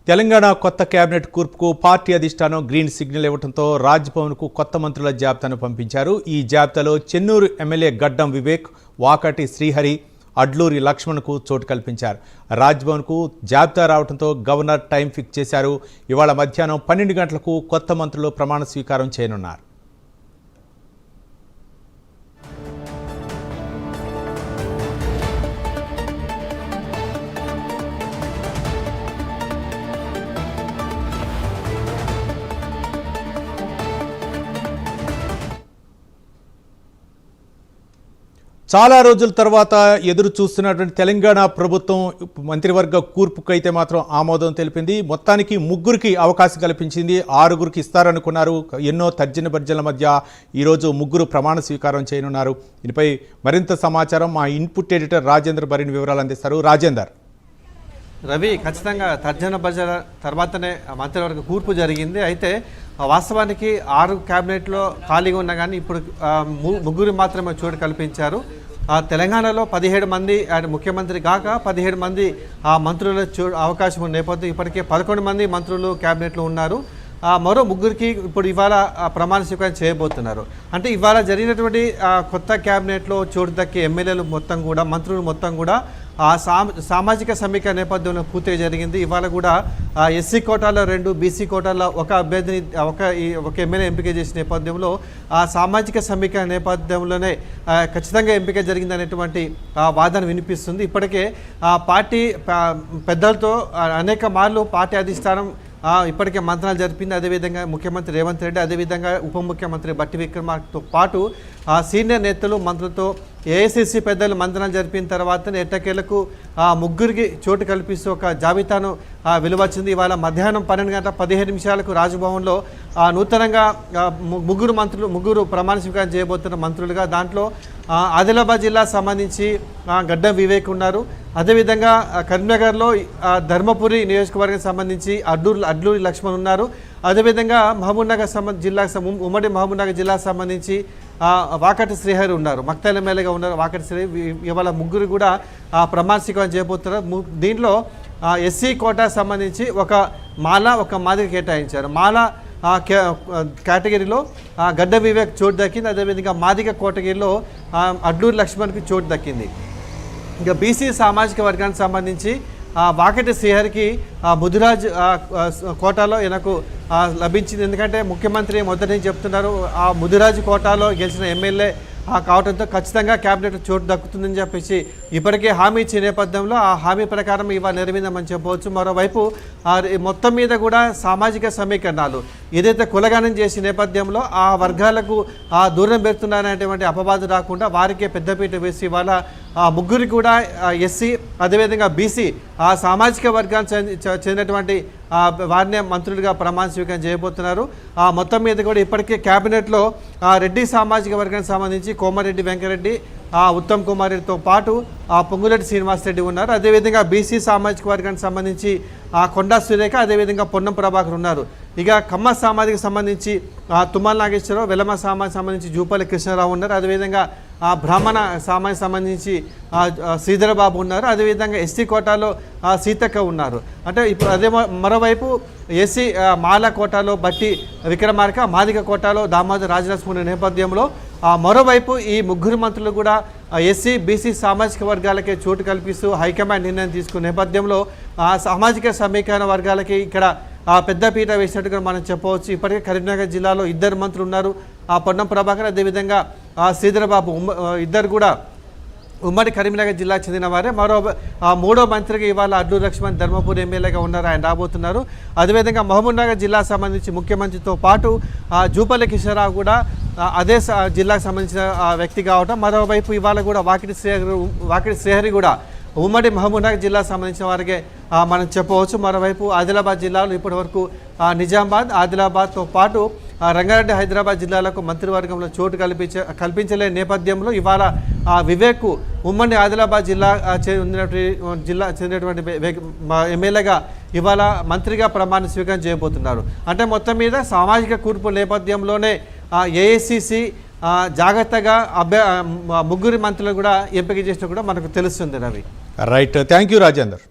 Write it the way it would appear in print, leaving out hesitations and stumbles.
తెలంగాణ కొత్త cabinet కూర్పుకు party అధిష్టానం green signal ఇవ్వడంతో రాజ్భవన్కు కొత్త మంత్రుల జాబితాను పంపించారు. ఈ జాబితాలో చెన్నూరు ఎమ్మెల్యే గడ్డం వివేక్, వాకటి శ్రీహరి, అడ్లూరి లక్ష్మణ్కు చోటు కల్పించారు. రాజ్భవన్కు జాబితా రావడంతో గవర్నర్ టైం ఫిక్స్ చేశారు. ఇవాళ మధ్యాహ్నం 12 గంటలకు కొత్త మంత్రులు ప్రమాణ స్వీకారం చేయనున్నారు. చాలా రోజుల తర్వాత ఎదురు చూస్తున్నటువంటి తెలంగాణ ప్రభుత్వం మంత్రివర్గ కూర్పుకైతే మాత్రం ఆమోదం తెలిపింది. మొత్తానికి 3కి అవకాశం కల్పించింది. 6గురికి ఇస్తారనుకున్నారు. ఎన్నో తర్జన భర్జనల మధ్య ఈరోజు 3 ప్రమాణ స్వీకారం చేయనున్నారు. దీనిపై మరింత సమాచారం మా ఇన్పుట్ ఎడిటర్ రాజేందర్ మరిన్ని వివరాలు అందిస్తారు. రాజేందర్. రవి, ఖచ్చితంగా తర్జన భర్జన తర్వాతనే మంత్రివర్గ కూర్పు జరిగింది. అయితే వాస్తవానికి 6 క్యాబినెట్లో ఖాళీగా ఉన్నా కానీ ఇప్పుడు 3 మాత్రమే చోటు కల్పించారు. తెలంగాణలో 17 మంది ముఖ్యమంత్రి కాక 17 మంది మంత్రుల అవకాశం ఉన్న నేపథ్యం ఇప్పటికే 11 మంది మంత్రులు క్యాబినెట్లో ఉన్నారు. మరో 3కి ఇప్పుడు ఇవాళ ప్రమాణ స్వీకారం చేయబోతున్నారు. అంటే ఇవాళ జరిగినటువంటి కొత్త క్యాబినెట్లో చోటు దక్కే ఎమ్మెల్యేలు మొత్తం కూడా, మంత్రులు మొత్తం కూడా సామాజిక సమీక్ష నేపథ్యంలో పూర్తిగా జరిగింది. ఇవాళ కూడా ఎస్సీ కోటాలో 2, బీసీ కోటాలో ఒక అభ్యర్థిని ఒక ఎమ్మెల్యే ఎంపిక చేసిన నేపథ్యంలో సామాజిక సమీక్ష నేపథ్యంలోనే ఖచ్చితంగా ఎంపిక జరిగిందనేటువంటి వాదన వినిపిస్తుంది. ఇప్పటికే పార్టీ పెద్దలతో అనేక మార్లు పార్టీ అధిష్టానం ఇప్పటికే మంత్రాలు జరిపింది. అదేవిధంగా ముఖ్యమంత్రి రేవంత్ రెడ్డి, అదేవిధంగా ఉప ముఖ్యమంత్రి బట్టి విక్రమార్కతో పాటు సీనియర్ నేతలు మంత్రులతో ఏఐసిసి పెద్దలు మంత్రాలు జరిపిన తర్వాత ఎట్టకేలకు 3కి చోటు కల్పిస్తూ ఒక జాబితాను వెలువచ్చింది. ఇవాళ మధ్యాహ్నం 12:15 రాజ్భవన్లో నూతనంగా 3 ప్రమాణ స్వీకారం చేయబోతున్న మంత్రులుగా, దాంట్లో ఆదిలాబాద్ జిల్లా సంబంధించి గడ్డం వివేక్ ఉన్నారు. అదేవిధంగా కరీంనగర్లో ధర్మపురి నియోజకవర్గం సంబంధించి అడ్లూరి లక్ష్మణ్ ఉన్నారు. అదేవిధంగా మహబూబ్నగర్ ఉమ్మడి మహబూబ్నగర్ జిల్లాకు సంబంధించి వాకటి శ్రీహరి ఉన్నారు. మక్తల్ ఎమ్మెల్యేగా ఉన్నారు వాకటి శ్రీహరి. ఇవాళ 3 కూడా ప్రమాణ స్వీకారం చేయబోతున్నారు. దీంట్లో ఎస్సీ కోటా సంబంధించి ఒక మాల, ఒక మాదిగ కేటాయించారు. మాల కేటగిరీలో గడ్డ వివేక్ చోటు దక్కింది. అదేవిధంగా మాదిగ కేటగిరీలో అడ్లూరి లక్ష్మణ్కి చోటు దక్కింది. ఇక బీసీ సామాజిక వర్గానికి సంబంధించి వాకటి శ్రీహరికి ముదిరాజ్ కోటాలో ఈయనకు లభించింది. ఎందుకంటే ముఖ్యమంత్రి మొదటి నుంచి చెప్తున్నారు ఆ ముదిరాజ్ కోటాలో గెలిచిన ఎమ్మెల్యే కావడంతో ఖచ్చితంగా క్యాబినెట్ చోటు దక్కుతుందని చెప్పేసి ఇప్పటికే హామీ ఇచ్చే నేపథ్యంలో ఆ హామీ ప్రకారం ఇవాళ నెరవేరిందని చెప్పవచ్చు. మరోవైపు మొత్తం మీద కూడా సామాజిక సమీకరణాలు ఏదైతే కులగానం చేసే నేపథ్యంలో ఆ వర్గాలకు దూరం పెడుతున్నారనేటువంటి అపవాదు రాకుండా వారికే పెద్దపీట వేసి ఇవాళ 3 కూడా ఎస్సీ, అదేవిధంగా బీసీ సామాజిక వర్గానికి చెందినటువంటి వారినే మంత్రులుగా ప్రమాణ స్వీకారం చేయబోతున్నారు. మొత్తం మీద కూడా ఇప్పటికే క్యాబినెట్లో రెడ్డి సామాజిక వర్గానికి సంబంధించి కోమారెడ్డి వెంకరెడ్డి, ఉత్తమ్ కుమార్ రెడ్డితో పాటు పొంగులేటి శ్రీనివాసరెడ్డి ఉన్నారు. అదేవిధంగా బీసీ సామాజిక వర్గానికి సంబంధించి కొండా సురేఖ, అదేవిధంగా పొన్నం ప్రభాకర్ ఉన్నారు. ఇక కమ్మ సామాజిక సంబంధించి తుమ్మల నాగేశ్వరరావు, వెలమ సామాజిక సంబంధించి జూపల్లి కృష్ణారావు ఉన్నారు. అదేవిధంగా బ్రాహ్మణ సామాజిక సంబంధించి శ్రీధరబాబు ఉన్నారు. అదేవిధంగా ఎస్టీ కోటాలో సీతక్క ఉన్నారు. అంటే ఇప్పుడు అదే మరోవైపు ఎస్సీ మాల కోటాలో బట్టి విక్రమార్క, మాదిగ కోటాలో దామోదర్ రాజలక్ష్మణ్ నేపథ్యంలో మరోవైపు ఈ 3 మంత్రులు కూడా ఎస్సీ, బీసీ సామాజిక వర్గాలకే చోటు కల్పిస్తూ హైకమాండ్ నిర్ణయం తీసుకున్న నేపథ్యంలో సామాజిక సమీకరణ వర్గాలకి ఇక్కడ పెద్దపీట వేసినట్టుగా మనం చెప్పవచ్చు. ఇప్పటికే కరీంనగర్ జిల్లాలో 2 మంత్రులు ఉన్నారు. పొన్నం ప్రభాకర్, అదేవిధంగా శ్రీధరబాబు, ఇద్దరు కూడా ఉమ్మడి కరీంనగర్ జిల్లాకు చెందిన వారే. మూడో మంత్రిగా ఇవాళ అడ్లూరి లక్ష్మణ్ ధర్మపురి ఎమ్మెల్యేగా ఉన్నారు, ఆయన రాబోతున్నారు. అదేవిధంగా మహబూబ్నగర్ జిల్లాకు సంబంధించి ముఖ్యమంత్రితో పాటు జూపల్లి కిషన్రావు కూడా అదే జిల్లాకు సంబంధించిన వ్యక్తి కావటం. మరోవైపు ఇవాళ కూడా వాకిటి శ్రీహరి కూడా ఉమ్మడి మహబూబ్నగర్ జిల్లాకు సంబంధించిన వారికే మనం చెప్పవచ్చు. మరోవైపు ఆదిలాబాద్ జిల్లాలో ఇప్పటివరకు నిజామాబాద్, ఆదిలాబాద్తో పాటు రంగారెడ్డి, హైదరాబాద్ జిల్లాలకు మంత్రివర్గంలో చోటు కల్పించలేని నేపథ్యంలో ఇవాళ వివేక్ ఉమ్మడి ఆదిలాబాద్ చెందినటువంటి ఎమ్మెల్యేగా ఇవాళ మంత్రిగా ప్రమాణ స్వీకారం చేయబోతున్నారు. అంటే మొత్తం మీద సామాజిక కూర్పు నేపథ్యంలోనే ఏఐసిసి జాగ్రత్తగా 3 మంత్రులు కూడా ఎంపిక చేసినా కూడా మనకు తెలుస్తుంది. Ravi, right, thank you Rajender.